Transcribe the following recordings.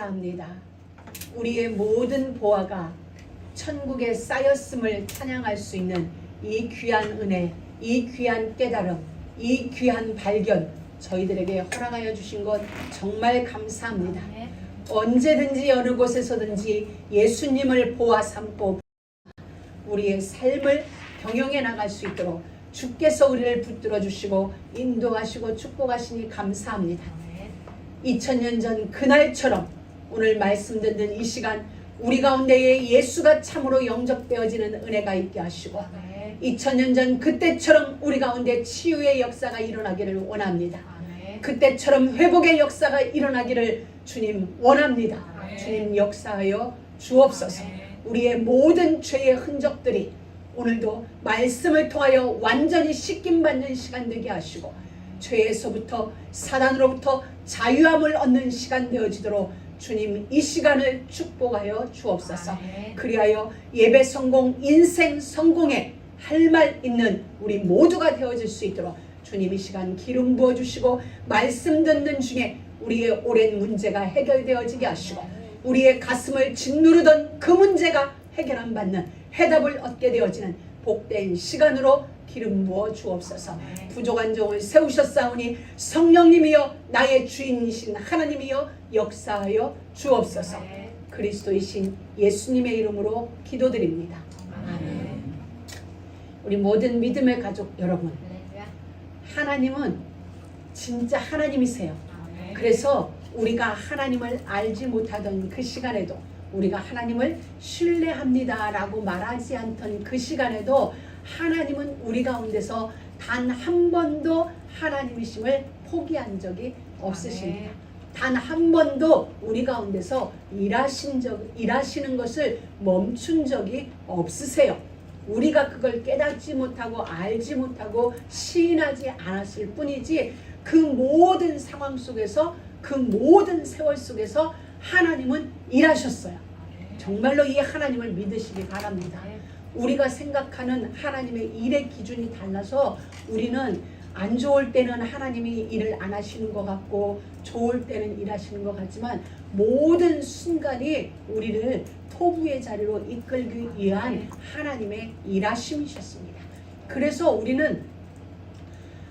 감사합니다. 우리의 모든 보화가 천국에 쌓였음을 찬양할 수 있는 이 귀한 은혜, 이 귀한 깨달음, 이 귀한 발견 저희들에게 허락하여 주신 것 정말 감사합니다. 언제든지 어느 곳에서든지 예수님을 보아 삼고 우리의 삶을 경영해 나갈 수 있도록 주께서 우리를 붙들어 주시고 인도하시고 축복하시니 감사합니다. 2000년 전 그날처럼 오늘 말씀 듣는 이 시간 우리 가운데에 예수가 참으로 영접되어지는 은혜가 있게 하시고 2000년 전 그때처럼 우리 가운데 치유의 역사가 일어나기를 원합니다. 그때처럼 회복의 역사가 일어나기를 주님 원합니다. 주님 역사하여 주옵소서. 우리의 모든 죄의 흔적들이 오늘도 말씀을 통하여 완전히 씻김받는 시간 되게 하시고 죄에서부터 사단으로부터 자유함을 얻는 시간 되어지도록 주님 이 시간을 축복하여 주옵소서. 그리하여 예배 성공, 인생 성공에 할 말 있는 우리 모두가 되어질 수 있도록 주님 이 시간 기름 부어주시고 말씀 듣는 중에 우리의 오랜 문제가 해결되어지게 하시고 우리의 가슴을 짓누르던 그 문제가 해결 안 받는 해답을 얻게 되어지는 복된 시간으로 기름 부어 주옵소서. 부족한 종을 세우셨사오니 성령님이여 나의 주인이신 하나님이여 역사하여 주옵소서. 그리스도이신 예수님의 이름으로 기도드립니다. 아멘. 우리 모든 믿음의 가족 여러분, 하나님은 진짜 하나님이세요. 그래서 우리가 하나님을 알지 못하던 그 시간에도 우리가 하나님을 신뢰합니다 라고 말하지 않던 그 시간에도 하나님은 우리 가운데서 단 한 번도 하나님이심을 포기한 적이 없으십니다. 단 한 번도 우리 가운데서 일하시는 것을 멈춘 적이 없으세요. 우리가 그걸 깨닫지 못하고 알지 못하고 시인하지 않았을 뿐이지 그 모든 상황 속에서 그 모든 세월 속에서 하나님은 일하셨어요. 정말로 이 하나님을 믿으시기 바랍니다. 우리가 생각하는 하나님의 일의 기준이 달라서 우리는 안 좋을 때는 하나님이 일을 안 하시는 것 같고 좋을 때는 일하시는 것 같지만 모든 순간이 우리를 토부의 자리로 이끌기 위한 하나님의 일하심이셨습니다. 그래서 우리는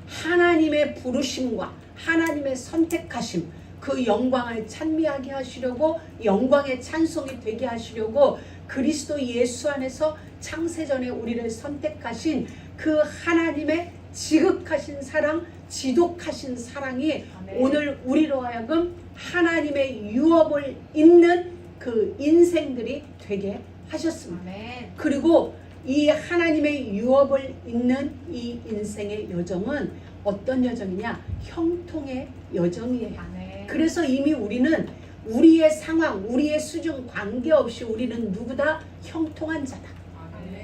하나님의 부르심과 하나님의 선택하심 그 영광을 찬미하게 하시려고 영광의 찬송이 되게 하시려고 그리스도 예수 안에서 창세전에 우리를 선택하신 그 하나님의 지극하신 사랑, 지독하신 사랑이 오늘 우리로 하여금 하나님의 유업을 잇는 그 인생들이 되게 하셨습니다. 그리고 이 하나님의 유업을 잇는 이 인생의 여정은 어떤 여정이냐? 형통의 여정이에요. 그래서 이미 우리는 우리의 상황, 우리의 수준 관계없이 우리는 누구다? 형통한 자다.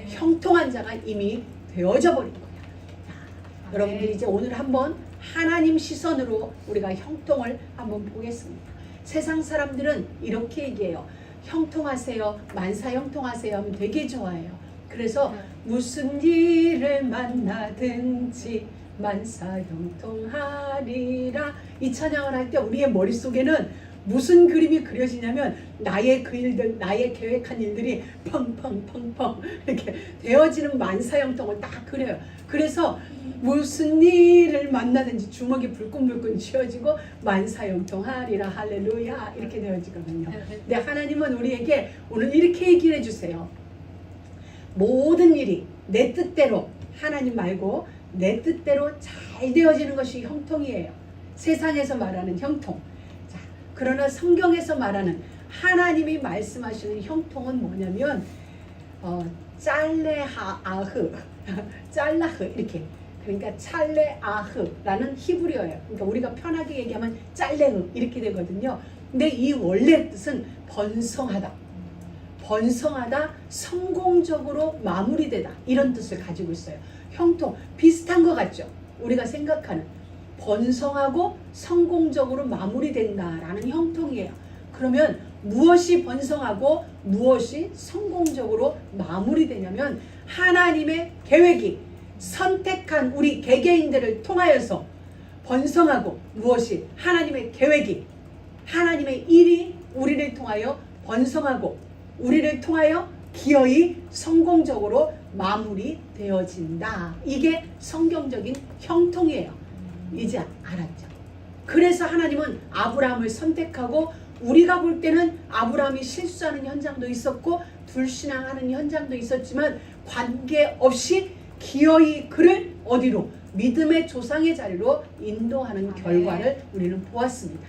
형통한 자가 이미 되어져 버린 거예요. 여러분들이 이제 오늘 한번 하나님 시선으로 우리가 형통을 한번 보겠습니다. 세상 사람들은 이렇게 얘기해요. 형통하세요. 만사 형통하세요 하면 되게 좋아해요. 그래서 무슨 일을 만나든지 만사 형통하리라 이 찬양을 할 때 우리의 머릿속에는 무슨 그림이 그려지냐면 나의 그 일들, 나의 계획한 일들이 펑펑펑펑 이렇게 되어지는 만사형통을 딱 그려요. 그래서 무슨 일을 만나든지 주먹이 불끈불끈 쥐어지고 만사형통하리라 할렐루야 이렇게 되어지거든요. 근데 하나님은 우리에게 오늘 이렇게 얘기를 해주세요. 모든 일이 내 뜻대로 하나님 말고 내 뜻대로 잘 되어지는 것이 형통이에요. 세상에서 말하는 형통. 그러나 성경에서 말하는 하나님이 말씀하시는 형통은 뭐냐면 짤레아흐 짤라흐 이렇게 그러니까 찰레아흐라는 히브리어예요. 그러니까 우리가 편하게 얘기하면 짤레흐 이렇게 되거든요. 근데 이 원래 뜻은 번성하다, 번성하다, 성공적으로 마무리되다 이런 뜻을 가지고 있어요. 형통 비슷한 것 같죠? 우리가 생각하는 번성하고 성공적으로 마무리된다라는 형통이에요. 그러면 무엇이 번성하고 무엇이 성공적으로 마무리되냐면 하나님의 계획이 선택한 우리 개개인들을 통하여서 번성하고 무엇이 하나님의 계획이 하나님의 일이 우리를 통하여 번성하고 우리를 통하여 기어이 성공적으로 마무리되어진다. 이게 성경적인 형통이에요. 이제 알았죠? 그래서 하나님은 아브라함을 선택하고 우리가 볼 때는 아브라함이 실수하는 현장도 있었고 불신앙하는 현장도 있었지만 관계없이 기어이 그를 어디로? 믿음의 조상의 자리로 인도하는 결과를 우리는 보았습니다.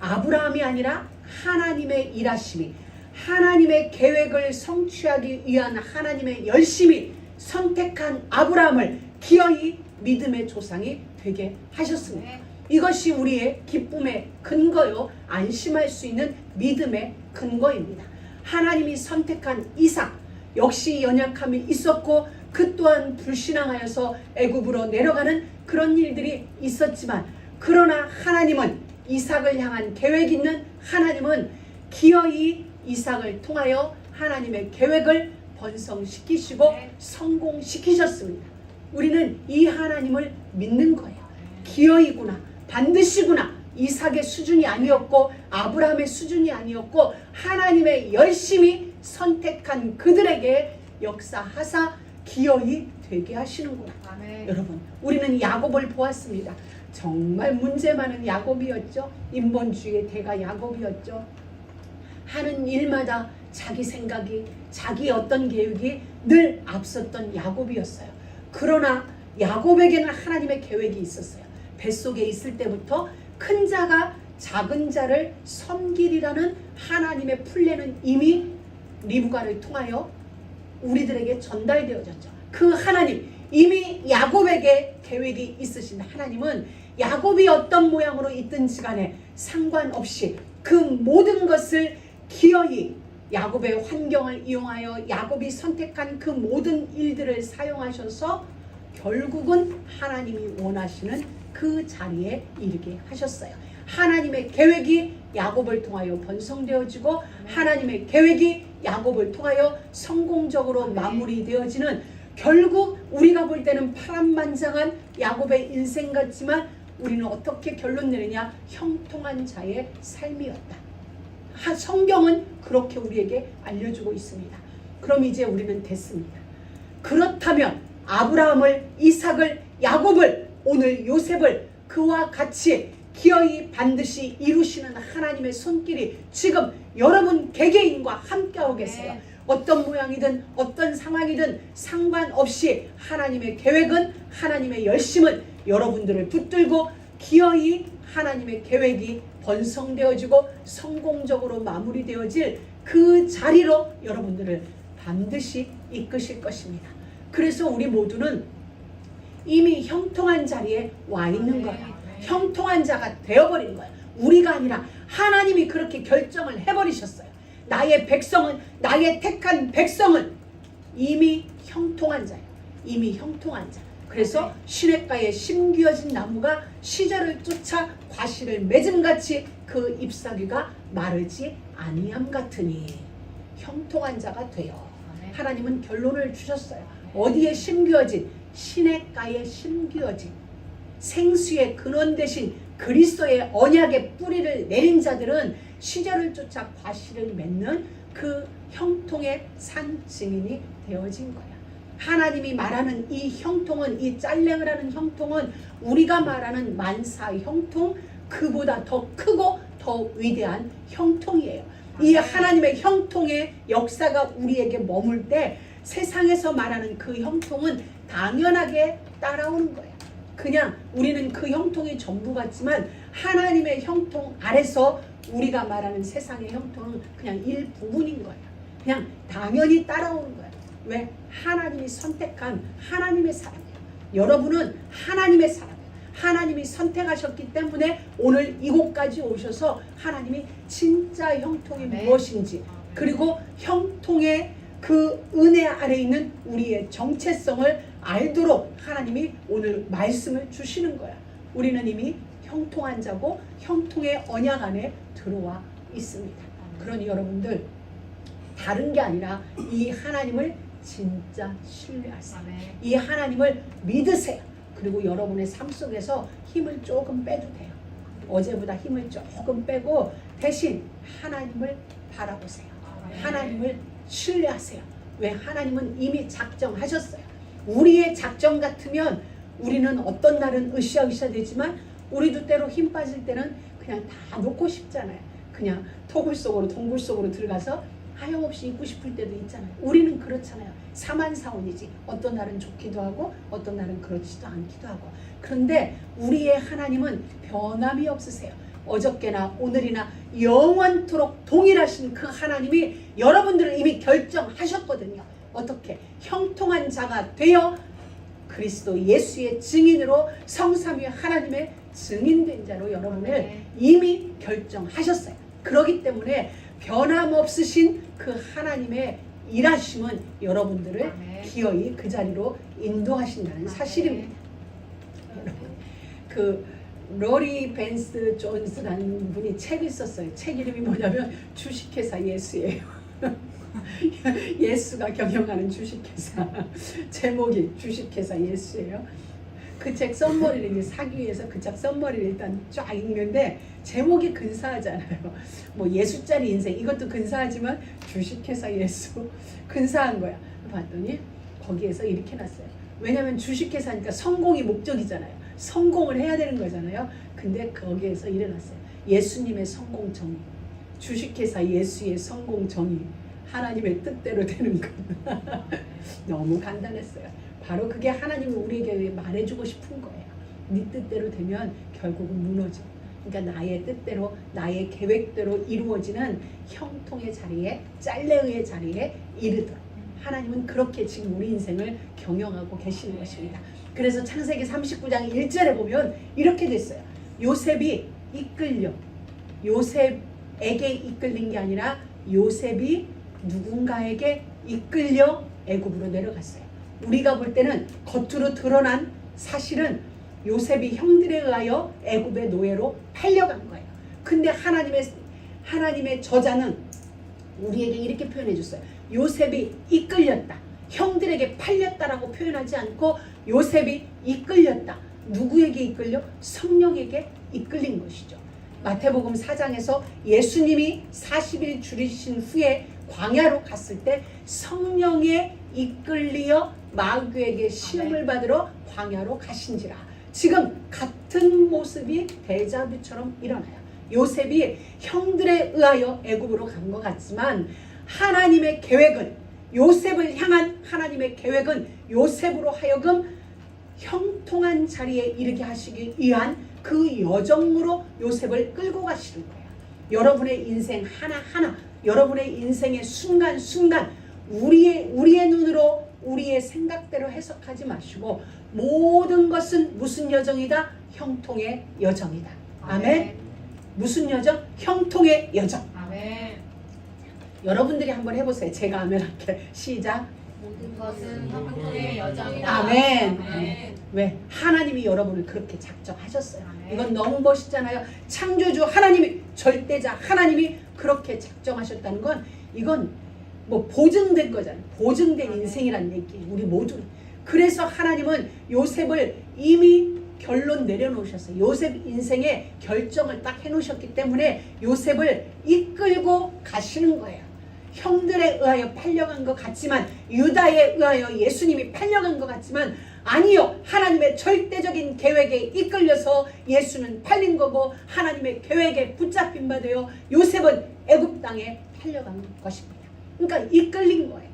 아브라함이 아니라 하나님의 일하심이, 하나님의 계획을 성취하기 위한 하나님의 열심히 선택한 아브라함을 기어이 믿음의 조상이 되게 하셨습니다. 이것이 우리의 기쁨의 근거요, 안심할 수 있는 믿음의 근거입니다. 하나님이 선택한 이삭, 역시 연약함이 있었고 그 또한 불신앙하여서 애굽으로 내려가는 그런 일들이 있었지만, 그러나 하나님은 이삭을 향한 계획 있는 하나님은 기어이 이삭을 통하여 하나님의 계획을 번성시키시고 성공시키셨습니다. 우리는 이 하나님을 믿는 거예요. 기어이구나, 반드시구나. 이삭의 수준이 아니었고 아브라함의 수준이 아니었고 하나님의 열심히 선택한 그들에게 역사하사 기어이 되게 하시는구나. 아멘. 여러분, 우리는 야곱을 보았습니다. 정말 문제 많은 야곱이었죠. 인본주의의 대가 야곱이었죠. 하는 일마다 자기 생각이, 자기 어떤 계획이 늘 앞섰던 야곱이었어요. 그러나 야곱에게는 하나님의 계획이 있었어요. 뱃속에 있을 때부터 큰 자가 작은 자를 섬기리라는 하나님의 플랜은 이미 리브가를 통하여 우리들에게 전달되어졌죠. 그 하나님, 이미 야곱에게 계획이 있으신 하나님은 야곱이 어떤 모양으로 있든지 간에 상관없이 그 모든 것을 기어이 야곱의 환경을 이용하여 야곱이 선택한 그 모든 일들을 사용하셔서 결국은 하나님이 원하시는 그 자리에 이르게 하셨어요. 하나님의 계획이 야곱을 통하여 번성되어지고 하나님의 계획이 야곱을 통하여 성공적으로 마무리되어지는, 결국 우리가 볼 때는 파란만장한 야곱의 인생 같지만 우리는 어떻게 결론 내리냐? 형통한 자의 삶이었다. 성경은 그렇게 우리에게 알려주고 있습니다. 그럼 이제 우리는 됐습니다. 그렇다면 아브라함을, 이삭을, 야곱을, 오늘 요셉을 그와 같이 기어이 반드시 이루시는 하나님의 손길이 지금 여러분 개개인과 함께하고 계세요. 어떤 모양이든 어떤 상황이든 상관없이 하나님의 계획은, 하나님의 열심은 여러분들을 붙들고 기어이 하나님의 계획이 번성되어지고 성공적으로 마무리되어질 그 자리로 여러분들을 반드시 이끄실 것입니다. 그래서 우리 모두는 이미 형통한 자리에 와 있는 거예요. 형통한 자가 되어버린 거예요. 우리가 아니라 하나님이 그렇게 결정을 해버리셨어요. 나의 백성은, 나의 택한 백성은 이미 형통한 자예요. 이미 형통한 자. 그래서 시냇가에 심기어진 나무가 시절을 쫓아 과실을 맺음같이 그 잎사귀가 마르지 아니함 같으니 형통한 자가 되어. 하나님은 결론을 주셨어요. 어디에 심기어진? 시냇가에 심기어진 생수의 근원 대신 그리스도의 언약의 뿌리를 내린 자들은 시절을 쫓아 과실을 맺는 그 형통의 산 증인이 되어진 거야. 하나님이 말하는 이 형통은, 이 짤랭을 하는 형통은 우리가 말하는 만사 형통, 그보다 더 크고 더 위대한 형통이에요. 이 하나님의 형통의 역사가 우리에게 머물 때 세상에서 말하는 그 형통은 당연하게 따라오는 거예요. 그냥 우리는 그 형통이 전부 같지만 하나님의 형통 아래서 우리가 말하는 세상의 형통은 그냥 일부분인 거예요. 그냥 당연히 따라오는 거예요. 왜? 하나님이 선택한 하나님의 사람이에요. 여러분은 하나님의 사람이에요. 하나님이 선택하셨기 때문에 오늘 이곳까지 오셔서 하나님이 진짜 형통이 무엇인지, 그리고 형통의 그 은혜 아래 있는 우리의 정체성을 알도록 하나님이 오늘 말씀을 주시는 거야. 우리는 이미 형통한 자고 형통의 언약 안에 들어와 있습니다. 그러니 여러분들 다른 게 아니라 이 하나님을 진짜 신뢰하세요. 이 하나님을 믿으세요. 그리고 여러분의 삶 속에서 힘을 조금 빼도 돼요. 어제보다 힘을 조금 빼고 대신 하나님을 바라보세요. 하나님을 신뢰하세요. 왜? 하나님은 이미 작정하셨어요. 우리의 작정 같으면 우리는 어떤 날은 으쌰으쌰 되지만 우리도 때로 힘 빠질 때는 그냥 다 놓고 싶잖아요. 그냥 토굴 속으로 동굴 속으로 들어가서 하염없이 있고 싶을 때도 있잖아요. 우리는 그렇잖아요. 사만사원이지. 어떤 날은 좋기도 하고 어떤 날은 그렇지도 않기도 하고. 그런데 우리의 하나님은 변함이 없으세요. 어저께나 오늘이나 영원토록 동일하신 그 하나님이 여러분들을 이미 결정하셨거든요. 어떻게? 형통한 자가 되어 그리스도 예수의 증인으로 성삼위 하나님의 증인된 자로 여러분을 이미 결정하셨어요. 그렇기 때문에 변함없으신 그 하나님의 일하심은 여러분들을 기어이 그 자리로 인도하신다는 사실입니다. 여러분, 그 로리 벤스 존스라는 분이 책을 썼어요. 책 이름이 뭐냐면 주식회사 예수예요. 예수가 경영하는 주식회사. 제목이 주식회사 예수예요. 그 책 썸머리를 사기 위해서 그 책 썸머리를 일단 쫙 읽는데 제목이 근사하잖아요. 뭐 예수짜리 인생 이것도 근사하지만 주식회사 예수 근사한 거야. 봤더니 거기에서 이렇게 놨어요. 왜냐하면 주식회사니까 성공이 목적이잖아요. 성공을 해야 되는 거잖아요. 근데 거기에서 일어났어요. 예수님의 성공 정의, 주식회사 예수의 성공 정의, 하나님의 뜻대로 되는 것. 너무 간단했어요. 바로 그게 하나님이 우리에게 말해주고 싶은 거예요. 네 뜻대로 되면 결국은 무너져. 그러니까 나의 뜻대로 나의 계획대로 이루어지는 형통의 자리에 짤레의 자리에 이르도록 하나님은 그렇게 지금 우리 인생을 경영하고 계시는 것입니다. 그래서 창세기 39장 1절에 보면 이렇게 됐어요. 요셉이 이끌려 요셉에게 이끌린 게 아니라 요셉이 누군가에게 이끌려 애굽으로 내려갔어요. 우리가 볼 때는 겉으로 드러난 사실은 요셉이 형들에 의하여 애굽의 노예로 팔려간 거예요. 근데 하나님의 저자는 우리에게 이렇게 표현해 줬어요. 요셉이 이끌렸다. 형들에게 팔렸다라고 표현하지 않고 요셉이 이끌렸다. 누구에게 이끌려? 성령에게 이끌린 것이죠. 마태복음 4장에서 예수님이 40일 줄이신 후에 광야로 갔을 때 성령에 이끌려 마귀에게 시험을 받으러 광야로 가신지라. 지금 같은 모습이 데자뷰처럼 일어나요. 요셉이 형들에 의하여 애굽으로 간 것 같지만 하나님의 계획은 요셉을 향한 하나님의 계획은 요셉으로 하여금 형통한 자리에 이르게 하시기 위한 그 여정으로 요셉을 끌고 가시는 거예요. 여러분의 인생 하나하나 여러분의 인생의 순간순간 우리의 눈으로 우리의 생각대로 해석하지 마시고 모든 것은 무슨 여정이다? 형통의 여정이다. 아멘. 무슨 여정? 형통의 여정. 아멘. 여러분들이 한번 해보세요. 제가 아멘 할게. 시작. 모든 것은 형통의 여정이다. 아멘. 아멘. 왜? 하나님이 여러분을 그렇게 작정하셨어요. 아멘. 이건 너무 멋있잖아요. 창조주 하나님이 절대자 하나님이 그렇게 작정하셨다는 건 이건 뭐 보증된 거잖아요. 보증된 인생이란 얘기. 우리 모두. 그래서 하나님은 요셉을 이미 결론 내려놓으셨어요. 요셉 인생의 결정을 딱 해놓으셨기 때문에 요셉을 이끌고 가시는 거예요. 형들에 의하여 팔려간 것 같지만 유다에 의하여 예수님이 팔려간 것 같지만 아니요. 하나님의 절대적인 계획에 이끌려서 예수는 팔린 거고 하나님의 계획에 붙잡힌 바 되어 요셉은 애굽 땅에 팔려간 것입니다. 그러니까 이끌린 거예요.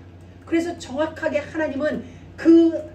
그래서 정확하게 하나님은 그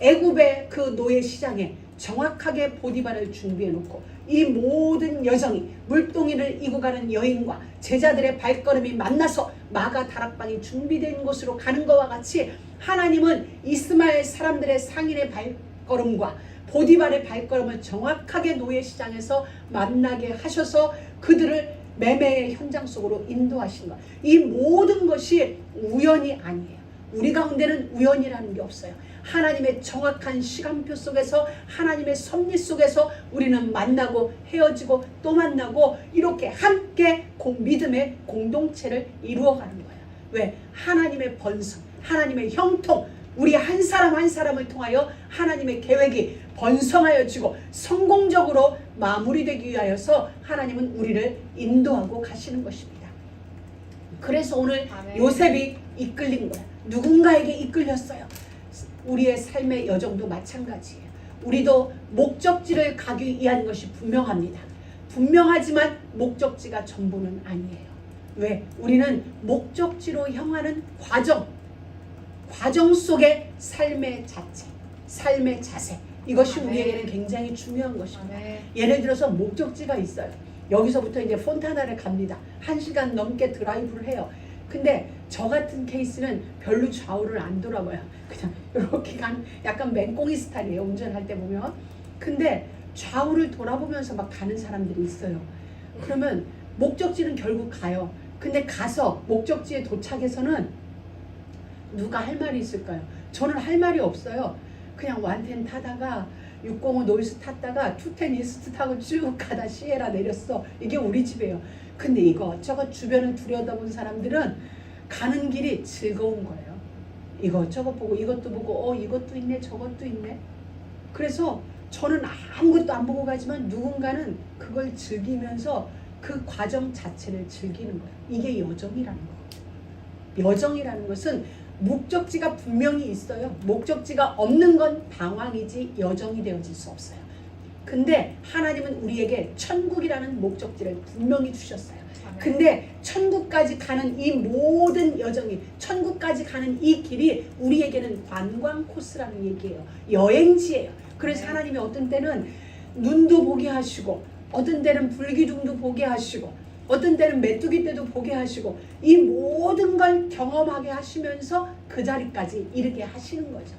애굽의 그 노예 시장에 정확하게 보디발을 준비해 놓고 이 모든 여정이 물동이를 이고 가는 여인과 제자들의 발걸음이 만나서 마가 다락방이 준비된 곳으로 가는 것과 같이 하나님은 이스마엘 사람들의 상인의 발걸음과 보디발의 발걸음을 정확하게 노예 시장에서 만나게 하셔서 그들을 매매의 현장 속으로 인도하신 것. 이 모든 것이 우연이 아니에요. 우리 가운데는 우연이라는 게 없어요. 하나님의 정확한 시간표 속에서 하나님의 섭리 속에서 우리는 만나고 헤어지고 또 만나고 이렇게 함께 믿음의 공동체를 이루어가는 거예요. 왜? 하나님의 번성, 하나님의 형통, 우리 한 사람 한 사람을 통하여 하나님의 계획이 번성하여지고 성공적으로 마무리되기 위하여서 하나님은 우리를 인도하고 가시는 것입니다. 그래서 오늘 아멘. 요셉이 이끌린 거야. 누군가에게 이끌렸어요. 우리의 삶의 여정도 마찬가지예요. 우리도 목적지를 가기 위한 것이 분명합니다. 분명하지만 목적지가 전부는 아니에요. 왜? 우리는 목적지로 향하는 과정 속의 삶의 자체, 삶의 자세, 이것이 아멘. 우리에게는 굉장히 중요한 것입니다. 아멘. 예를 들어서 목적지가 있어요. 여기서부터 이제 폰타나를 갑니다. 1시간 넘게 드라이브를 해요. 근데 저 같은 케이스는 별로 좌우를 안 돌아봐요. 그냥 이렇게 약간 맹꽁이 스타일이에요. 운전할 때 보면. 근데 좌우를 돌아보면서 막 가는 사람들이 있어요. 그러면 목적지는 결국 가요. 근데 가서 목적지에 도착해서는 누가 할 말이 있을까요? 저는 할 말이 없어요. 그냥 완텐 타다가 605 노이스 탔다가 210 이스트 타고 쭉 가다 시에라 내렸어. 이게 우리 집이에요. 근데 이것저것 주변을 들여다본 사람들은 가는 길이 즐거운 거예요. 이것저것 보고 이것도 보고 이것도 있네 저것도 있네. 그래서 저는 아무것도 안 보고 가지만 누군가는 그걸 즐기면서 그 과정 자체를 즐기는 거예요. 이게 여정이라는 거예요. 여정이라는 것은 목적지가 분명히 있어요. 목적지가 없는 건 방황이지 여정이 되어질 수 없어요. 근데 하나님은 우리에게 천국이라는 목적지를 분명히 주셨어요. 근데 천국까지 가는 이 모든 여정이, 천국까지 가는 이 길이 우리에게는 관광 코스라는 얘기예요. 여행지예요. 그래서 하나님이 어떤 때는 눈도 보게 하시고, 어떤 때는 불기둥도 보게 하시고, 어떤 때는 메뚜기 떼도 보게 하시고, 이 모든 걸 경험하게 하시면서 그 자리까지 이르게 하시는 거죠.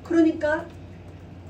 그러니까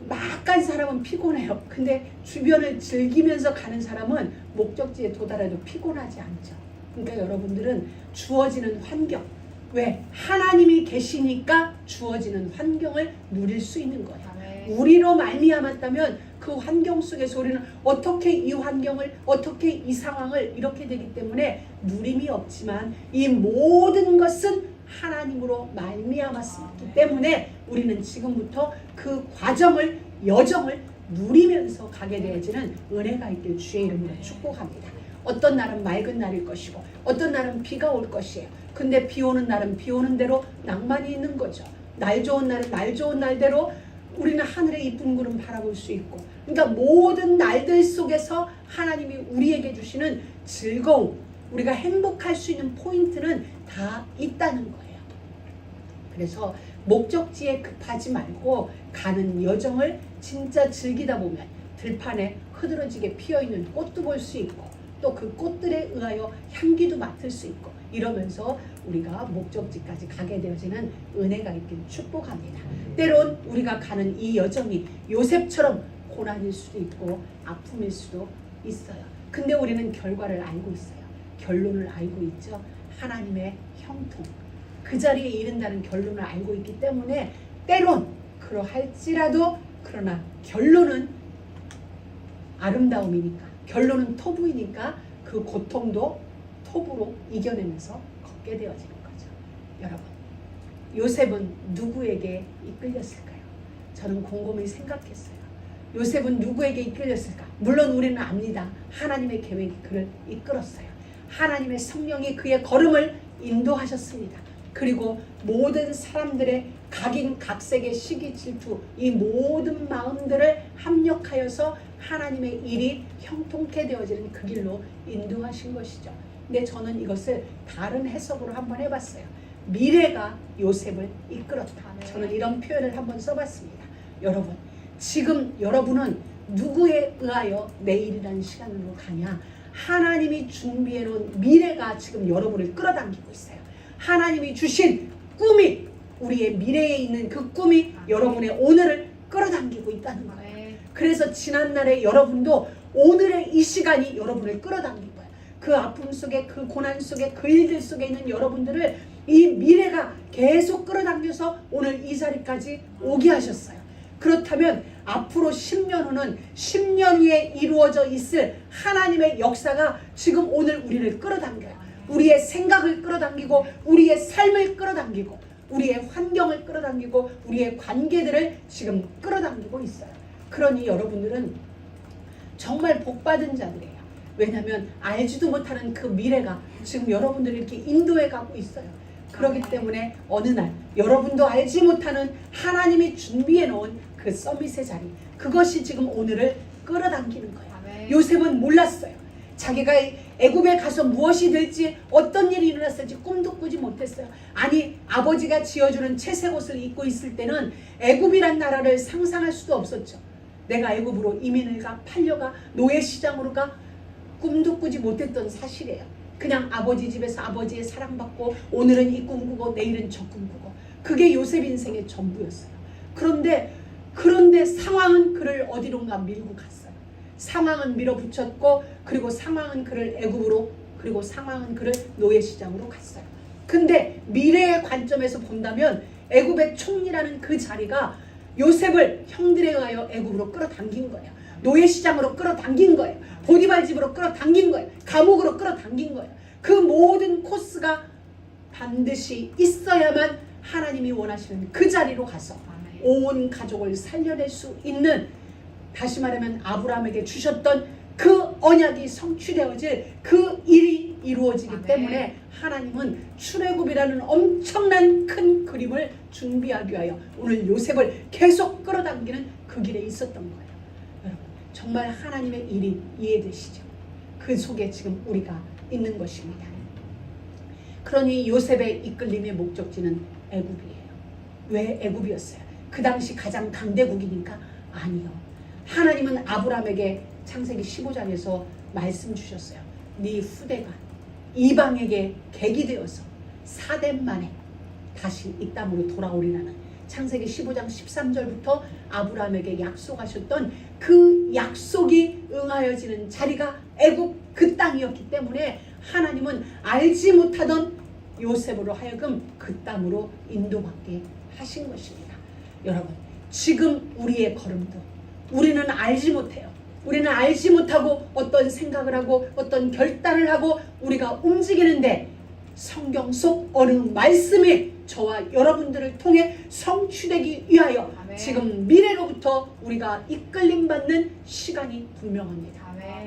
막 간 사람은 피곤해요. 근데 주변을 즐기면서 가는 사람은 목적지에 도달해도 피곤하지 않죠. 그러니까 여러분들은 주어지는 환경, 왜? 하나님이 계시니까 주어지는 환경을 누릴 수 있는 거예요. 아멘. 우리로 말미암았다면 그 환경 속에서 우리는 어떻게 이 환경을, 어떻게 이 상황을 이렇게 되기 때문에 누림이 없지만 이 모든 것은 하나님으로 말미암았기 때문에 우리는 지금부터 그 과정을, 여정을 누리면서 가게 되어지는 은혜가 있길 주의 이름으로 축복합니다. 어떤 날은 맑은 날일 것이고 어떤 날은 비가 올 것이에요. 근데 비 오는 날은 비 오는 대로 낭만이 있는 거죠. 날 좋은 날은 날 좋은 날대로 우리는 하늘의 이쁜 구름 바라볼 수 있고, 그러니까 모든 날들 속에서 하나님이 우리에게 주시는 즐거움, 우리가 행복할 수 있는 포인트는 다 있다는 거예요. 그래서 목적지에 급하지 말고 가는 여정을 진짜 즐기다 보면 들판에 흐드러지게 피어있는 꽃도 볼 수 있고 또 그 꽃들에 의하여 향기도 맡을 수 있고 이러면서 우리가 목적지까지 가게 되어지는 은혜가 있길 축복합니다. 때론 우리가 가는 이 여정이 요셉처럼 고난일 수도 있고 아픔일 수도 있어요. 근데 우리는 결과를 알고 있어요. 결론을 알고 있죠. 하나님의 형통, 그 자리에 이른다는 결론을 알고 있기 때문에 때론 그러할지라도 그러나 결론은 아름다움이니까, 결론은 토부이니까 그 고통도 토부로 이겨내면서 걷게 되어지는 거죠. 여러분, 요셉은 누구에게 이끌렸을까요? 저는 곰곰이 생각했어요. 요셉은 누구에게 이끌렸을까? 물론 우리는 압니다. 하나님의 계획이 그를 이끌었어요. 하나님의 성령이 그의 걸음을 인도하셨습니다. 그리고 모든 사람들의 각인 각색의 시기 질투, 이 모든 마음들을 합력하여서 하나님의 일이 형통케 되어지는 그 길로 인도하신 것이죠. 근데 저는 이것을 다른 해석으로 한번 해봤어요. 미래가 요셉을 이끌었다. 저는 이런 표현을 한번 써봤습니다. 여러분, 지금 여러분은 누구에 의하여 내일이라는 시간으로 가냐? 하나님이 준비해 놓은 미래가 지금 여러분을 끌어당기고 있어요. 하나님이 주신 꿈이, 우리의 미래에 있는 그 꿈이 여러분의 오늘을 끌어당기고 있다는 거예요. 그래서 지난날에 여러분도 오늘의 이 시간이 여러분을 끌어당긴 거예요. 그 아픔 속에, 그 고난 속에, 그 일들 속에 있는 여러분들을 이 미래가 계속 끌어당겨서 오늘 이 자리까지 오게 하셨어요. 그렇다면 앞으로 10년 후는 10년 후에 이루어져 있을 하나님의 역사가 지금 오늘 우리를 끌어당겨요. 우리의 생각을 끌어당기고 우리의 삶을 끌어당기고 우리의 환경을 끌어당기고 우리의 관계들을 지금 끌어당기고 있어요. 그러니 여러분들은 정말 복받은 자들이에요. 왜냐하면 알지도 못하는 그 미래가 지금 여러분들을 이렇게 인도해 가고 있어요. 그렇기 때문에 어느 날 여러분도 알지 못하는 하나님이 준비해 놓은 그 서밋의 자리, 그것이 지금 오늘을 끌어당기는 거예요. 요셉은 몰랐어요. 자기가 애굽에 가서 무엇이 될지, 어떤 일이 일어났을지 꿈도 꾸지 못했어요. 아니, 아버지가 지어주는 채색 옷을 입고 있을 때는 애굽이란 나라를 상상할 수도 없었죠. 내가 애굽으로 이민을 가, 팔려가, 노예시장으로 가, 꿈도 꾸지 못했던 사실이에요. 그냥 아버지 집에서 아버지의 사랑받고 오늘은 이 꿈꾸고 내일은 저 꿈꾸고, 그게 요셉 인생의 전부였어요. 그런데 상황은 그를 어디론가 밀고 갔어요. 상황은 밀어붙였고, 그리고 상황은 그를 애굽으로, 그리고 상황은 그를 노예시장으로 갔어요. 근데 미래의 관점에서 본다면 애굽의 총리라는 그 자리가 요셉을 형들에 의하여 애굽으로 끌어당긴 거예요. 노예시장으로 끌어당긴 거예요. 보디발 집으로 끌어당긴 거예요. 감옥으로 끌어당긴 거예요. 그 모든 코스가 반드시 있어야만 하나님이 원하시는 그 자리로 가서 온 가족을 살려낼 수 있는, 다시 말하면 아브라함에게 주셨던 그 언약이 성취되어질 그 일이 이루어지기 때문에 하나님은 출애굽이라는 엄청난 큰 그림을 준비하기 위하여 오늘 요셉을 계속 끌어당기는 그 길에 있었던 거예요. 여러분, 정말 하나님의 일이 이해되시죠? 그 속에 지금 우리가 있는 것입니다. 그러니 요셉의 이끌림의 목적지는 애굽이에요. 왜 애굽이었어요? 그 당시 가장 강대국이니까? 아니요. 하나님은 아브라함에게 창세기 15장에서 말씀 주셨어요. 네 후대가 이방에게 객이 되어서 4대 만에 다시 이 땅으로 돌아오리라는 창세기 15장 13절부터 아브라함에게 약속하셨던 그 약속이 응하여지는 자리가 애굽 그 땅이었기 때문에 하나님은 알지 못하던 요셉으로 하여금 그 땅으로 인도받게 하신 것입니다. 여러분, 지금 우리의 걸음도 우리는 알지 못해요. 우리는 알지 못하고 어떤 생각을 하고 어떤 결단을 하고 우리가 움직이는데, 성경 속 어느 말씀이 저와 여러분들을 통해 성취되기 위하여 지금 미래로부터 우리가 이끌림 받는 시간이 분명합니다.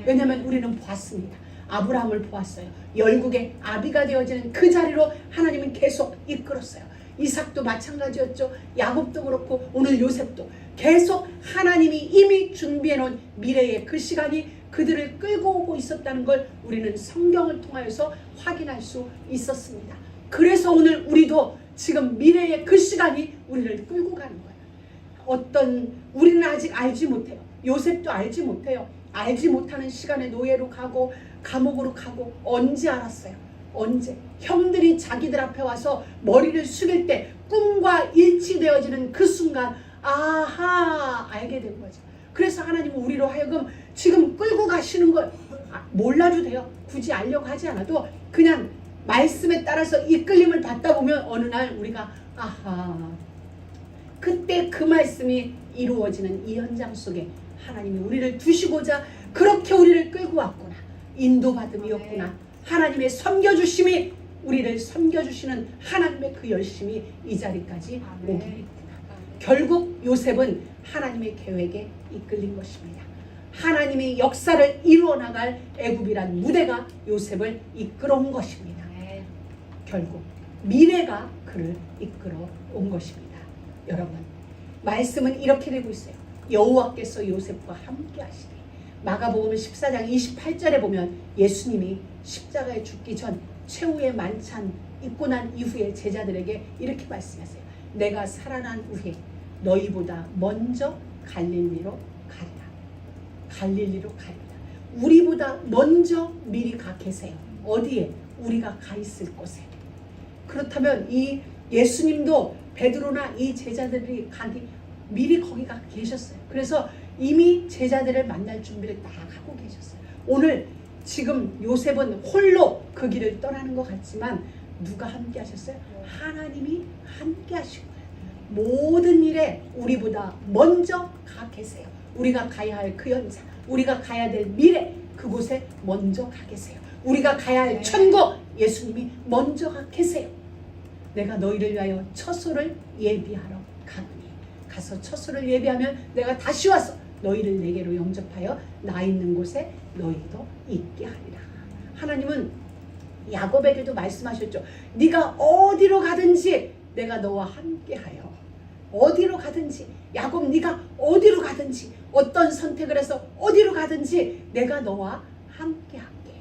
왜냐하면 우리는 보았습니다. 아브라함을 보았어요. 열국의 아비가 되어지는 그 자리로 하나님은 계속 이끌었어요. 이삭도 마찬가지였죠. 야곱도 그렇고 오늘 요셉도 계속 하나님이 이미 준비해 놓은 미래의 그 시간이 그들을 끌고 오고 있었다는 걸 우리는 성경을 통하여서 확인할 수 있었습니다. 그래서 오늘 우리도 지금 미래의 그 시간이 우리를 끌고 가는 거예요. 우리는 아직 알지 못해요. 요셉도 알지 못해요. 알지 못하는 시간에 노예로 가고 감옥으로 가고, 언제 알았어요? 언제? 형들이 자기들 앞에 와서 머리를 숙일 때 꿈과 일치되어지는 그 순간, 아하, 알게 된 거죠. 그래서 하나님은 우리로 하여금 지금 끌고 가시는 걸 몰라도 돼요. 굳이 알려고 하지 않아도 그냥 말씀에 따라서 이끌림을 받다 보면 어느 날 우리가 아하, 그때 그 말씀이 이루어지는 이 현장 속에 하나님이 우리를 두시고자 그렇게 우리를 끌고 왔구나, 인도받음이었구나, 하나님의 섬겨주심이, 우리를 섬겨주시는 하나님의 그 열심이 이 자리까지 오게 했구나. 결국 요셉은 하나님의 계획에 이끌린 것입니다. 하나님이 역사를 이루어나갈 애굽이란 무대가 요셉을 이끌어온 것입니다. 결국 미래가 그를 이끌어 온 것입니다. 여러분, 말씀은 이렇게 되고 있어요. 여호와께서 요셉과 함께 하시니. 마가복음 14장 28절에 보면 예수님이 십자가에 죽기 전 최후의 만찬 입고 난 이후에 제자들에게 이렇게 말씀하세요. 내가 살아난 후에 너희보다 먼저 갈릴리로 가리라. 갈릴리로 가리라. 우리보다 먼저 미리 가 계세요. 어디에? 우리가 가 있을 곳에. 그렇다면 이 예수님도 베드로나 이 제자들이 가기 미리 거기가 계셨어요. 그래서 이미 제자들을 만날 준비를 다 하고 계셨어요. 오늘 지금 요셉은 홀로 그 길을 떠나는 것 같지만 누가 함께 하셨어요? 하나님이 함께 하신 거예요. 모든 일에 우리보다 먼저 가 계세요. 우리가 가야 할 그 현장, 우리가 가야 될 미래, 그곳에 먼저 가 계세요. 우리가 가야 할 천국, 예수님이 먼저 가 계세요. 내가 너희를 위하여 처소를 예비하러 가노니 가서 처소를 예비하면 내가 다시 와서 너희를 내게로 영접하여 나 있는 곳에 너희도 있게 하리라. 하나님은 야곱에게도 말씀하셨죠. 네가 어디로 가든지 내가 너와 함께하여, 어디로 가든지 야곱 네가 어디로 가든지 어떤 선택을 해서 어디로 가든지 내가 너와 함께할게.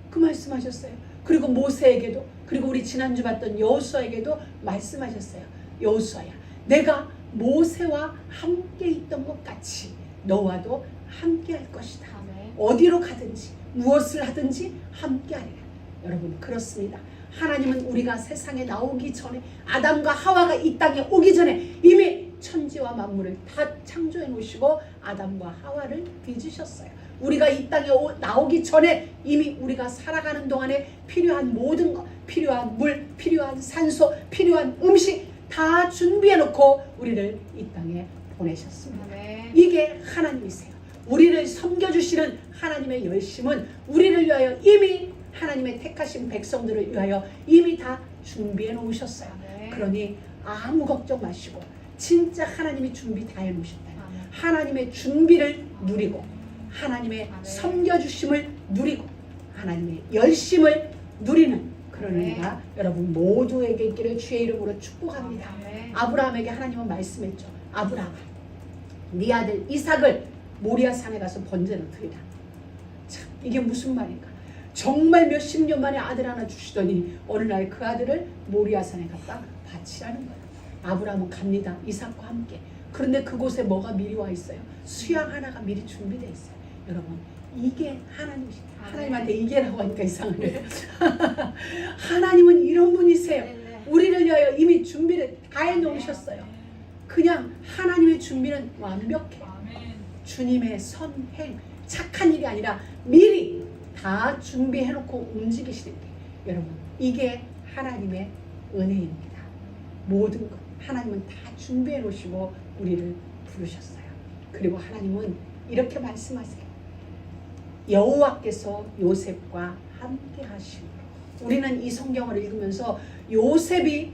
그 말씀하셨어요. 그리고 모세에게도, 그리고 우리 지난주 봤던 여호수아에게도 말씀하셨어요. 여호수아야, 내가 모세와 함께 있던 것 같이 너와도 함께 할 것이다. 아멘. 어디로 가든지 무엇을 하든지 함께 하리라. 여러분, 그렇습니다. 하나님은 우리가 세상에 나오기 전에, 아담과 하와가 이 땅에 오기 전에 이미 천지와 만물을 다 창조해 놓으시고 아담과 하와를 빚으셨어요. 우리가 이 땅에 나오기 전에 이미 우리가 살아가는 동안에 필요한 모든 것, 필요한 물, 필요한 산소, 필요한 음식 다 준비해 놓고 우리를 이 땅에 보내셨습니다. 아멘. 이게 하나님이세요. 우리를 섬겨주시는 하나님의 열심은 우리를 위하여 이미, 하나님의 택하신 백성들을 위하여 이미 다 준비해 놓으셨어요. 아멘. 그러니 아무 걱정 마시고 진짜 하나님이 준비 다 해놓으셨다. 아멘. 하나님의 준비를 누리고 하나님의 아멘. 섬겨주심을 누리고 하나님의 열심을 누리는 그런 아멘. 은혜가 여러분 모두에게 있기를 주의 이름으로 축복합니다. 아멘. 아브라함에게 하나님은 말씀했죠. 아브라함아, 네 아들 이삭을 모리아 산에 가서 번제로 드리라. 참, 이게 무슨 말인가? 정말 몇십 년 만에 아들 하나 주시더니 어느 날 그 아들을 모리아 산에 갖다 바치라는 거예요. 아브라함은 갑니다. 이삭과 함께. 그런데 그곳에 뭐가 미리 와 있어요? 수양 하나가 미리 준비되어 있어요. 여러분, 이게 하나님이시죠. 하나님한테 이게라고 하니까 이상하네요. 하나님은 이런 분이세요. 네. 우리를 위하여 이미 준비를 다 해놓으셨어요. 그냥 하나님의 준비는 완벽해. 아멘. 주님의 선행, 착한 일이 아니라 미리 다 준비해놓고 움직이시는 게, 여러분, 이게 하나님의 은혜입니다. 모든 것 하나님은 다 준비해 놓으시고 우리를 부르셨어요. 그리고 하나님은 이렇게 말씀하세요. 여호와께서 요셉과 함께 하심으로. 우리는 이 성경을 읽으면서 요셉이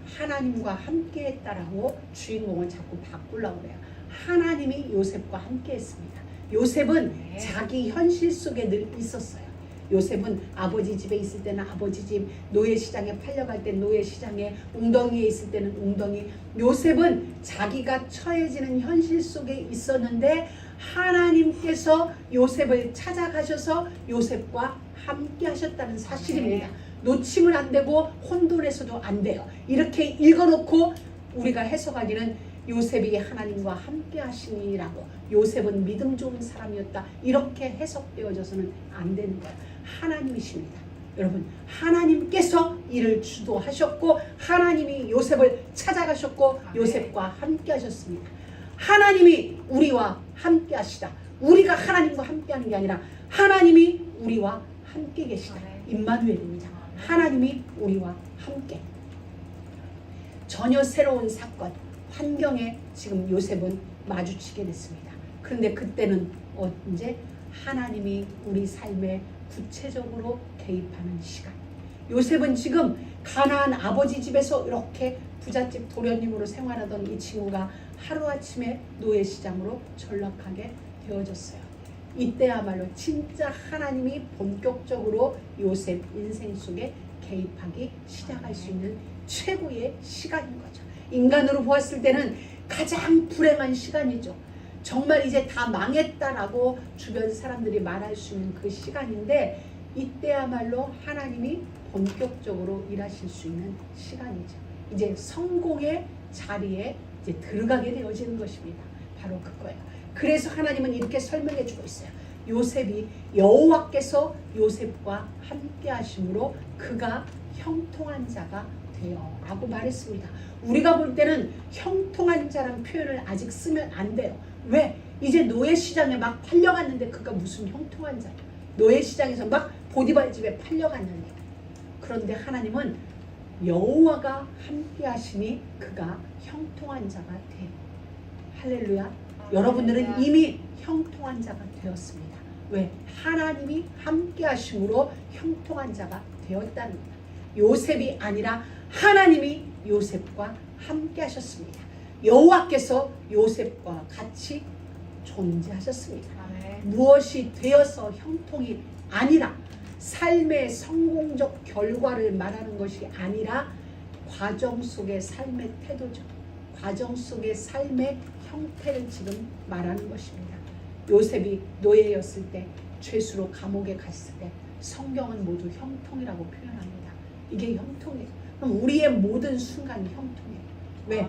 하나님과 함께 했다라고 주인공을 자꾸 바꾸려고 그래요. 하나님이 요셉과 함께 했습니다. 요셉은 네. 자기 현실 속에 늘 있었어요. 요셉은 아버지 집에 있을 때는 아버지 집, 노예 시장에 팔려갈 때 노예 시장에, 웅덩이에 있을 때는 웅덩이. 요셉은 자기가 처해지는 현실 속에 있었는데 하나님께서 요셉을 찾아가셔서 요셉과 함께 하셨다는 사실입니다. 놓치면 안 되고 혼돈해서도 안 돼요. 이렇게 읽어놓고 우리가 해석하기는 요셉이 하나님과 함께 하시니라고, 요셉은 믿음 좋은 사람이었다, 이렇게 해석되어져서는 안 되는 거예요. 하나님이십니다. 여러분, 하나님께서 이를 주도하셨고 하나님이 요셉을 찾아가셨고 요셉과 함께 하셨습니다. 하나님이 우리와 함께 하시다. 우리가 하나님과 함께 하는 게 아니라 하나님이 우리와 함께 계시다. 임마누엘입니다. 하나님이 우리와 함께. 전혀 새로운 사건, 환경에 지금 요셉은 마주치게 됐습니다. 그런데 그때는 언제? 하나님이 우리 삶에 구체적으로 개입하는 시간. 요셉은 지금 가나안 아버지 집에서 이렇게 부잣집 도련님으로 생활하던 이 친구가 하루아침에 노예시장으로 전락하게 되어졌어요. 이때야말로 진짜 하나님이 본격적으로 요셉 인생 속에 개입하기 시작할 수 있는 최고의 시간인 거죠. 인간으로 보았을 때는 가장 불행한 시간이죠. 정말 이제 다 망했다라고 주변 사람들이 말할 수 있는 그 시간인데, 이때야말로 하나님이 본격적으로 일하실 수 있는 시간이죠. 이제 성공의 자리에 이제 들어가게 되어지는 것입니다. 바로 그거예요. 그래서 하나님은 이렇게 설명해 주고 있어요. 요셉이 여호와께서 요셉과 함께 하심으로 그가 형통한 자가 되어 라고 말했습니다. 우리가 볼 때는 형통한 자라는 표현을 아직 쓰면 안 돼요. 왜? 이제 노예시장에 막 팔려갔는데 그가 무슨 형통한 자예요. 노예시장에서 막 보디발 집에 팔려갔는데. 그런데 하나님은 여호와가 함께 하시니 그가 형통한 자가 돼요. 할렐루야. 여러분들은 이미 형통한 자가 되었습니다. 왜? 하나님이 함께 하심으로 형통한 자가 되었다는 거예요. 요셉이 아니라 하나님이 요셉과 함께 하셨습니다. 여호와께서 요셉과 같이 존재하셨습니다. 아멘. 무엇이 되어서 형통이 아니라 삶의 성공적 결과를 말하는 것이 아니라 과정 속의 삶의 태도죠. 과정 속의 삶의 형태를 지금 말하는 것입니다. 요셉이 노예였을 때, 죄수로 감옥에 갔을 때 성경은 모두 형통이라고 표현합니다. 이게 형통이에요. 그럼 우리의 모든 순간이 형통이에요. 왜?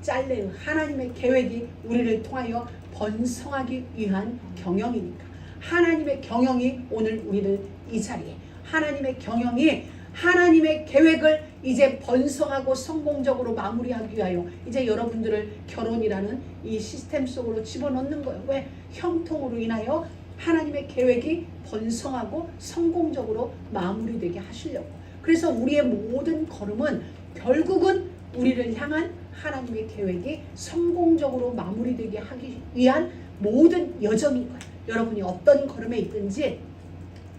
짤레의 하나님의 계획이 우리를 통하여 번성하기 위한 경영이니까. 하나님의 경영이 오늘 우리를 이 자리에, 하나님의 경영이 하나님의 계획을 이제 번성하고 성공적으로 마무리하기 위하여 이제 여러분들을 결혼이라는 이 시스템 속으로 집어넣는 거예요. 왜? 형통으로 인하여 하나님의 계획이 번성하고 성공적으로 마무리되게 하시려고. 그래서 우리의 모든 걸음은 결국은 우리를 향한 하나님의 계획이 성공적으로 마무리되게 하기 위한 모든 여정인 거예요. 여러분이 어떤 걸음에 있든지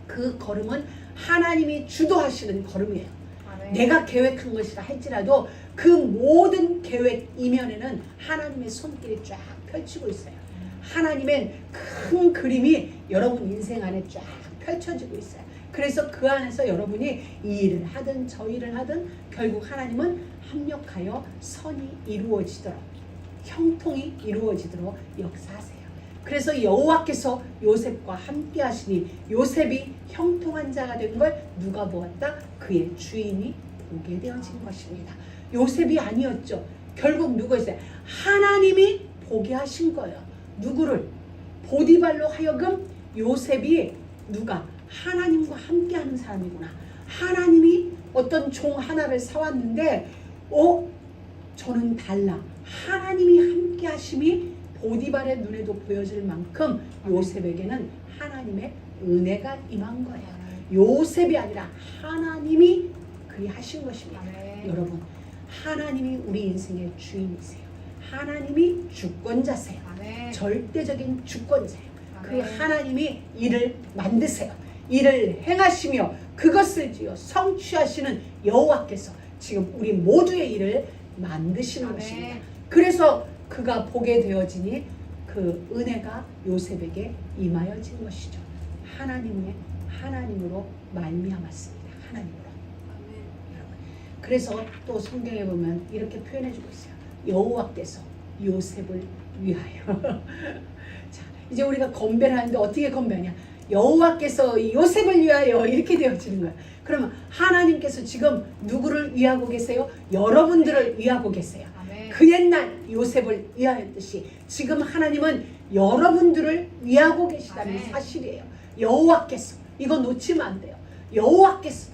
그 걸음은 하나님이 주도하시는 걸음이에요. 아멘. 내가 계획한 것이라 할지라도 그 모든 계획 이면에는 하나님의 손길이 쫙 펼치고 있어요. 하나님의 큰 그림이 여러분 인생 안에 쫙 펼쳐지고 있어요. 그래서 그 안에서 여러분이 이 일을 하든 저 일을 하든 결국 하나님은 합력하여 선이 이루어지도록, 형통이 이루어지도록 역사하세요. 그래서 여호와께서 요셉과 함께 하시니 요셉이 형통한 자가 된 걸 누가 보았다? 그의 주인이 보게 되어진 것입니다. 요셉이 아니었죠. 결국 누구였어요? 하나님이 보게 하신 거예요. 누구를? 보디발로 하여금 요셉이 누가? 하나님과 함께 하는 사람이구나. 하나님이 어떤 종 하나를 사왔는데 저는 달라. 하나님이 함께 하심이 보디발의 눈에도 보여질 만큼 요셉에게는 하나님의 은혜가 임한 거예요. 요셉이 아니라 하나님이 그리 하신 것입니다. 아멘. 여러분, 하나님이 우리 인생의 주인이세요. 하나님이 주권자세요. 아멘. 절대적인 주권자예요. 그 아멘. 하나님이 일을 만드세요. 일을 행하시며 그것을 지어 성취하시는 여호와께서 지금 우리 모두의 일을 만드시는 아멘. 것입니다. 그래서 그가 보게 되어지니 그 은혜가 요셉에게 임하여진 것이죠. 하나님으로 말미암았습니다. 하나님으로. 여러분. 그래서 또 성경에 보면 이렇게 표현해주고 있어요. 여호와께서 요셉을 위하여. 자, 이제 우리가 건배를 하는데 어떻게 건배하냐? 여호와께서 요셉을 위하여 이렇게 되어지는 거야. 그러면 하나님께서 지금 누구를 위하고 계세요? 여러분들을 위하고 계세요. 아멘. 그 옛날 요셉을 위하였듯이 지금 하나님은 여러분들을 위하고 계시다는 아멘. 사실이에요. 여호와께서, 이거 놓치면 안 돼요. 여호와께서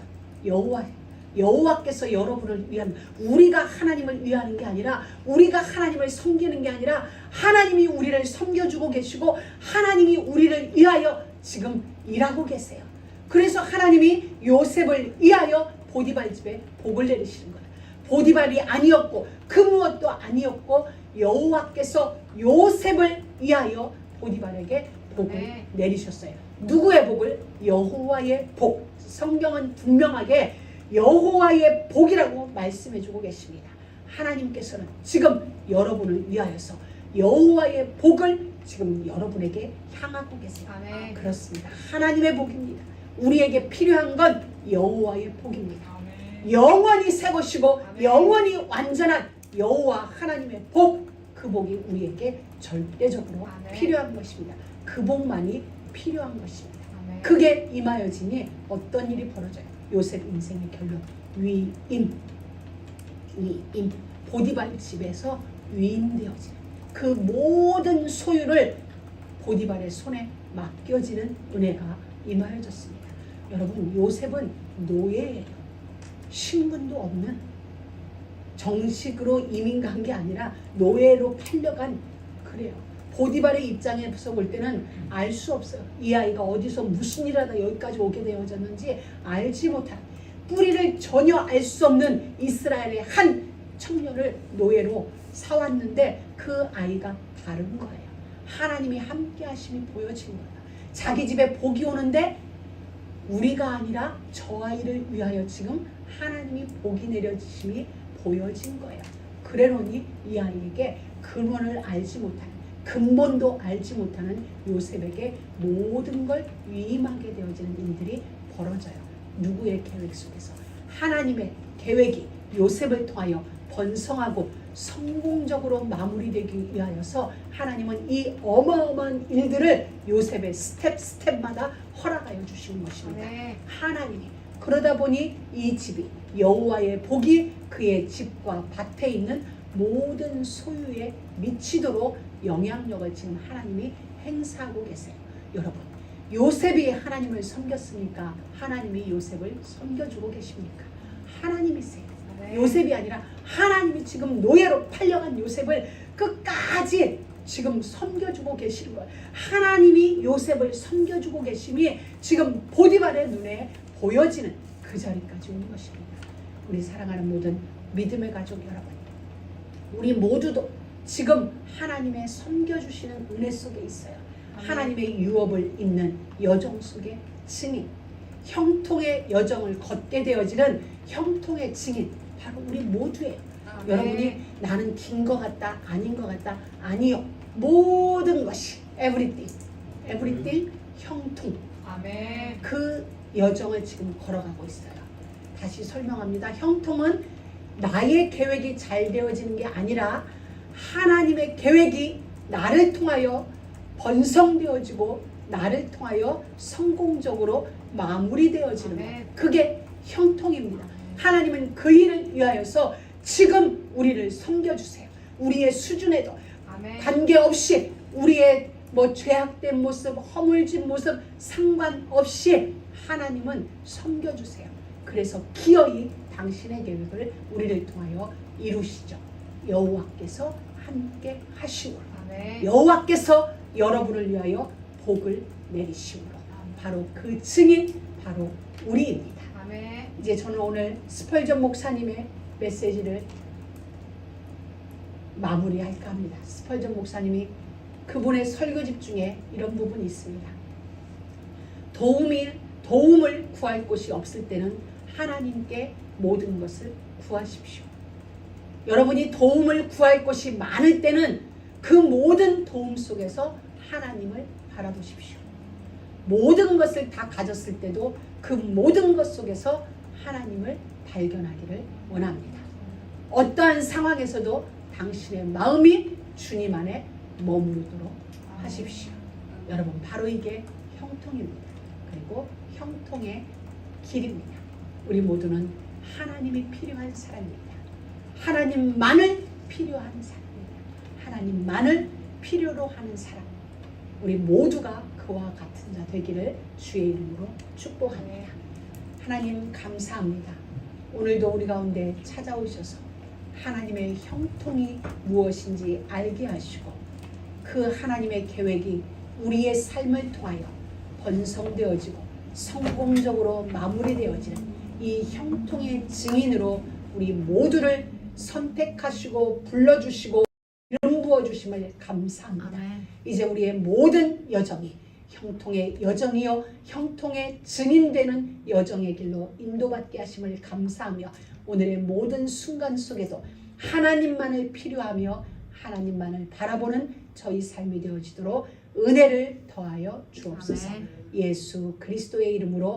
여러분을 위한, 우리가 하나님을 위하는 게 아니라, 우리가 하나님을 섬기는 게 아니라 하나님이 우리를 섬겨주고 계시고 하나님이 우리를 위하여 지금 일하고 계세요. 그래서 하나님이 요셉을 위하여 보디발 집에 복을 내리시는 거예요. 보디발이 아니었고 그 무엇도 아니었고 여호와께서 요셉을 위하여 보디발에게 복을 네. 내리셨어요. 누구의 복을? 여호와의 복. 성경은 분명하게 여호와의 복이라고 말씀해주고 계십니다. 하나님께서는 지금 여러분을 위하여서 여호와의 복을 지금 여러분에게 향하고 계세요. 아멘. 그렇습니다. 하나님의 복입니다. 우리에게 필요한 건 여호와의 복입니다. 아멘. 영원히 새 것이고 아멘. 영원히 완전한 여호와 하나님의 복, 그 복이 우리에게 절대적으로 아멘. 필요한 것입니다. 그 복만이 필요한 것입니다. 아멘. 그게 임하여지니 어떤 일이 벌어져요? 요셉 인생의 결론, 위임. 보디발 집에서 위임되어지는 그 모든 소유를 보디발의 손에 맡겨지는 은혜가 임하여졌습니다. 여러분, 요셉은 노예예요. 신분도 없는, 정식으로 이민 간 게 아니라 노예로 팔려간, 그래요. 보디발의 입장에서 볼 때는 알 수 없어요. 이 아이가 어디서 무슨 일 하다 여기까지 오게 되어졌는지 알지 못한, 뿌리를 전혀 알 수 없는 이스라엘의 한 청년을 노예로 사왔는데 그 아이가 다른 거예요. 하나님이 함께 하심이 보여진 거예요. 자기 집에 복이 오는데 우리가 아니라 저 아이를 위하여 지금 하나님이 복이 내려지심이 보여진 거예요. 그래놓니 이 아이에게 근원을 알지 못하는, 근본도 알지 못하는 요셉에게 모든 걸 위임하게 되어지는 일들이 벌어져요. 누구의 계획 속에서? 하나님의 계획이 요셉을 통하여 번성하고 성공적으로 마무리되기 위하여서 하나님은 이 어마어마한 일들을 요셉의 스텝마다 허락하여 주시는 것입니다. 아멘. 하나님이. 그러다 보니 이 집이 여호와의 복이 그의 집과 밭에 있는 모든 소유에 미치도록 영향력을 지금 하나님이 행사하고 계세요. 여러분, 요셉이 하나님을 섬겼으니까 하나님이 요셉을 섬겨주고 계십니까? 하나님이세요. 아멘. 요셉이 아니라 하나님이 지금 노예로 팔려간 요셉을 끝까지 지금 섬겨주고 계시는 거예요. 하나님이 요셉을 섬겨주고 계심이 지금 보디발의 눈에 보여지는 그 자리까지 온 것입니다. 우리 사랑하는 모든 믿음의 가족 여러분, 우리 모두도 지금 하나님의 섬겨주시는 은혜 속에 있어요. 하나님의 유업을 잇는 여정 속의 증인, 형통의 여정을 걷게 되어지는 형통의 증인, 바로 우리 모두예요. 아멘. 여러분이 나는 긴 것 같다, 아닌 것 같다, 아니요. 모든 것이 everything 형통, 아멘. 그 여정을 지금 걸어가고 있어요. 다시 설명합니다. 형통은 나의 계획이 잘 되어지는 게 아니라 하나님의 계획이 나를 통하여 번성되어지고 나를 통하여 성공적으로 마무리되어지는 것. 아멘. 그게 형통입니다. 하나님은 그 일을 위하여서 지금 우리를 섬겨주세요. 우리의 수준에도 아멘. 관계없이 우리의 죄악된 모습, 허물진 모습 상관없이 하나님은 섬겨주세요. 그래서 기어이 당신의 계획을 우리를 통하여 이루시죠. 여호와께서 함께 하시므로, 아멘. 여호와께서 여러분을 위하여 복을 내리시므로, 바로 그 증인, 바로 우리입니다. 아멘. 이제 저는 오늘 스펄전 목사님의 메시지를 마무리할까 합니다. 스펄전 목사님이 그분의 설교집 중에 이런 부분이 있습니다. 도움을 구할 곳이 없을 때는 하나님께 모든 것을 구하십시오. 여러분이 도움을 구할 곳이 많을 때는 그 모든 도움 속에서 하나님을 바라보십시오. 모든 것을 다 가졌을 때도 그 모든 것 속에서 하나님을 발견하기를 원합니다. 어떠한 상황에서도 당신의 마음이 주님 안에 머무르도록 하십시오. 여러분, 바로 이게 형통입니다. 그리고 형통의 길입니다. 우리 모두는 하나님이 필요한 사람입니다. 하나님만을 필요한 사람입니다. 하나님만을 필요로 하는 사람. 우리 모두가 그와 같은 자 되기를 주의 이름으로 축복합니다. 하나님 감사합니다. 오늘도 우리 가운데 찾아오셔서 하나님의 형통이 무엇인지 알게 하시고 그 하나님의 계획이 우리의 삶을 통하여 번성되어지고 성공적으로 마무리되어지는 이 형통의 증인으로 우리 모두를 선택하시고 불러주시고 이름 부어주심을 감사합니다. 아멘. 이제 우리의 모든 여정이 형통의 여정이요 형통의 증인되는 여정의 길로 인도받게 하심을 감사하며 오늘의 모든 순간 속에도 하나님만을 필요하며 하나님만을 바라보는 저희 삶이 되어지도록 은혜를 더하여 주옵소서. 아멘. 예수 그리스도의 이름으로